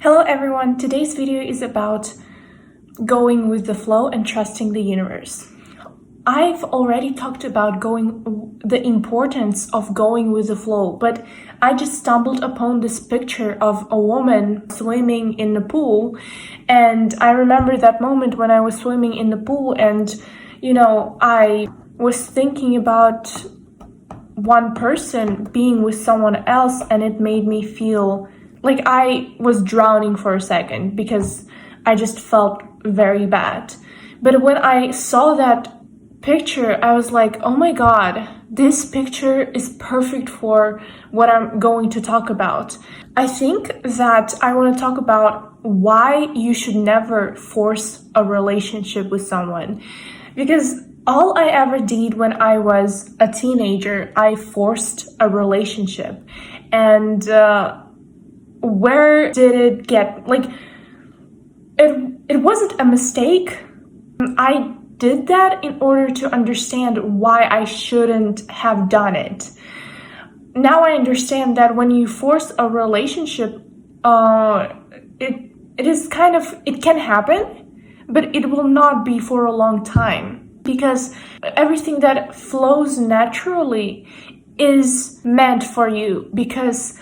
Hello everyone, today's video is about going with the flow and trusting the universe. I've already talked about the importance of going with the flow, but I just stumbled upon this picture of a woman swimming in the pool, and I remember that moment when I was swimming in the pool and I was thinking about one person being with someone else, and it made me feel like I was drowning for a second because I just felt very bad. But when I saw that picture, I was like, oh my god, this picture is perfect for what I'm going to talk about. I think that I want to talk about why you should never force a relationship with someone. Because all I ever did when I was a teenager, I forced a relationship. And where did it get, it wasn't a mistake. I did that in order to understand why I shouldn't have done it. Now I understand that when you force a relationship, it can happen, but it will not be for a long time, because everything that flows naturally is meant for you. Because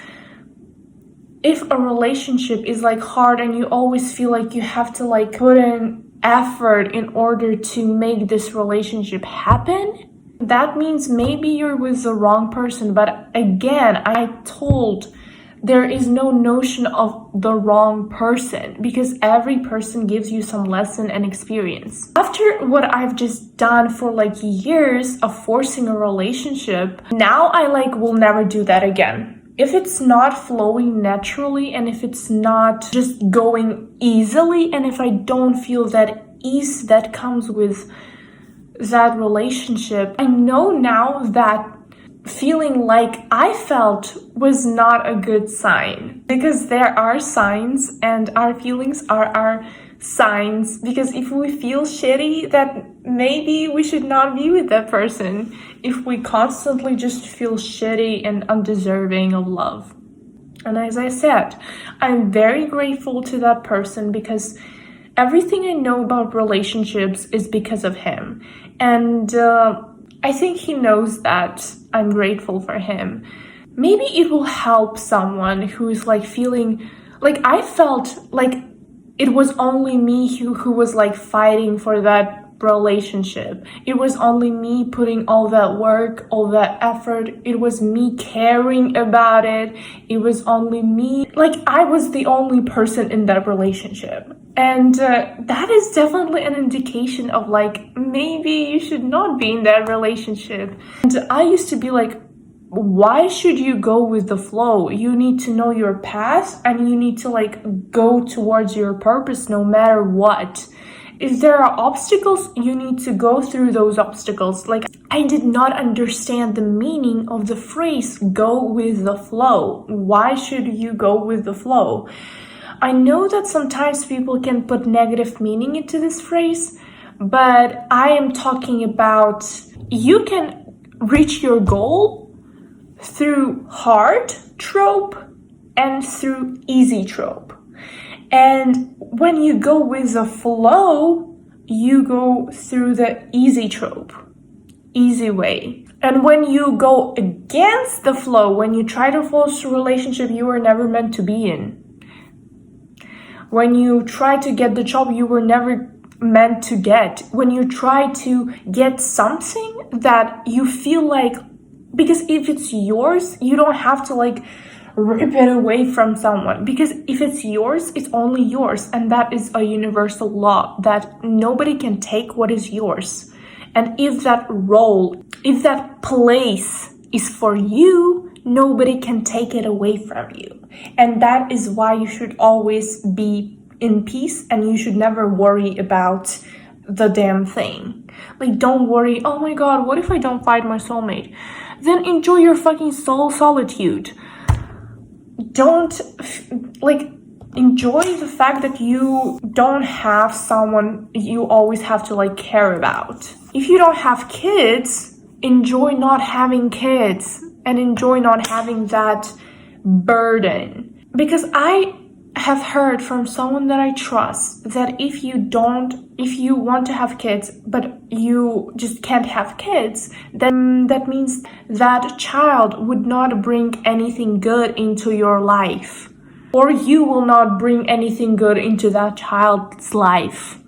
if a relationship is hard and you always feel like you have to put in effort in order to make this relationship happen, that means maybe you're with the wrong person. But again, I told there is no notion of the wrong person, because every person gives you some lesson and experience. After what I've just done for years of forcing a relationship, now I will never do that again. If it's not flowing naturally, and if it's not just going easily, and if I don't feel that ease that comes with that relationship, I know now that feeling like I felt was not a good sign. Because there are signs, and our feelings are our signs. Because if we feel shitty, that maybe we should not be with that person. If we constantly just feel shitty and undeserving of love. And as I said, I'm very grateful to that person, because everything I know about relationships is because of him. And I think he knows that I'm grateful for him. Maybe it will help someone who is feeling I felt like it was only me who was fighting for that relationship. It was only me putting all that work, all that effort. It was me caring about it. It was only me. I was the only person in that relationship. And that is definitely an indication of maybe you should not be in that relationship. And I used to be why should you go with the flow? You need to know your path, and you need to go towards your purpose no matter what. If there are obstacles, you need to go through those obstacles. I did not understand the meaning of the phrase go with the flow. Why should you go with the flow? I know that sometimes people can put negative meaning into this phrase, but I am talking about you can reach your goal through hard trope and through easy trope. And when you go with the flow, you go through the easy trope, easy way. And when you go against the flow, when you try to force a relationship you were never meant to be in, when you try to get the job you were never meant to get, when you try to get something that you feel because if it's yours, you don't have to rip it away from someone, because if it's yours, it's only yours. And that is a universal law, that nobody can take what is yours. And if that role, if that place is for you, nobody can take it away from you. And that is why you should always be in peace, and you should never worry about the damn thing. Don't worry, oh my god, what if I don't find my soulmate? Then enjoy your fucking solitude. Don't enjoy the fact that you don't have someone you always have to care about. If you don't have kids, enjoy not having kids, and enjoy not having that burden. Because I have heard from someone that I trust that if you want to have kids, but you just can't have kids, then that means that child would not bring anything good into your life. Or you will not bring anything good into that child's life.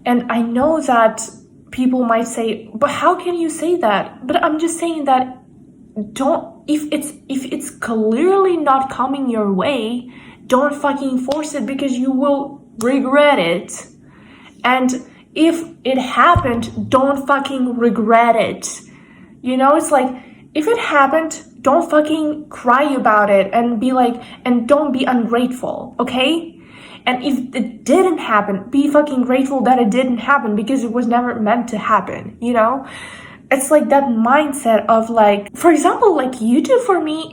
And I know that people might say, but how can you say that? But I'm just saying that if it's clearly not coming your way, don't fucking force it, because you will regret it. And if it happened, don't fucking regret it. You know, it's like, if it happened, don't fucking cry about it and and don't be ungrateful, okay? And if it didn't happen, be fucking grateful that it didn't happen, because it was never meant to happen, you know? It's like that mindset of for example, YouTube for me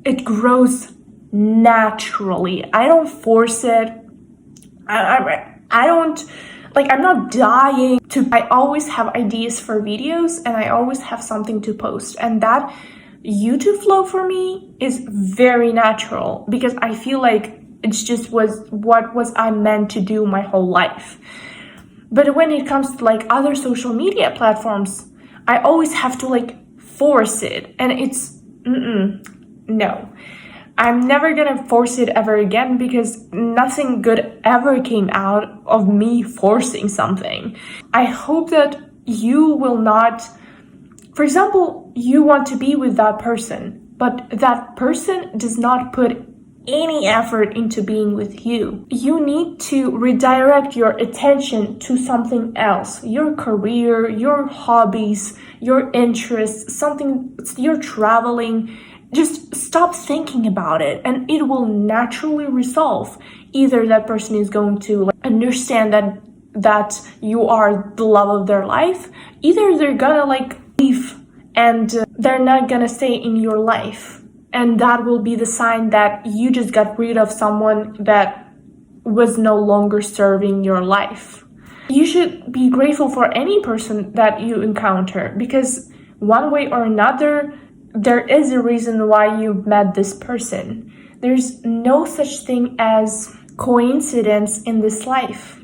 it grows naturally. I don't force it. I don't, I'm not dying to, I always have ideas for videos and I always have something to post. And that YouTube flow for me is very natural, because I feel like it's just what was I meant to do my whole life. But when it comes to other social media platforms, I always have to force it, and it's no. I'm never gonna force it ever again, because nothing good ever came out of me forcing something. I hope that you will not, for example, you want to be with that person, but that person does not put any effort into being with you. You need to redirect your attention to something else, your career, your hobbies, your interests, something, you're traveling. Just stop thinking about it, and it will naturally resolve. Either that person is going to understand that you are the love of their life, either they're gonna leave and they're not gonna stay in your life. And that will be the sign that you just got rid of someone that was no longer serving your life. You should be grateful for any person that you encounter, because one way or another, there is a reason why you met this person. There's no such thing as coincidence in this life.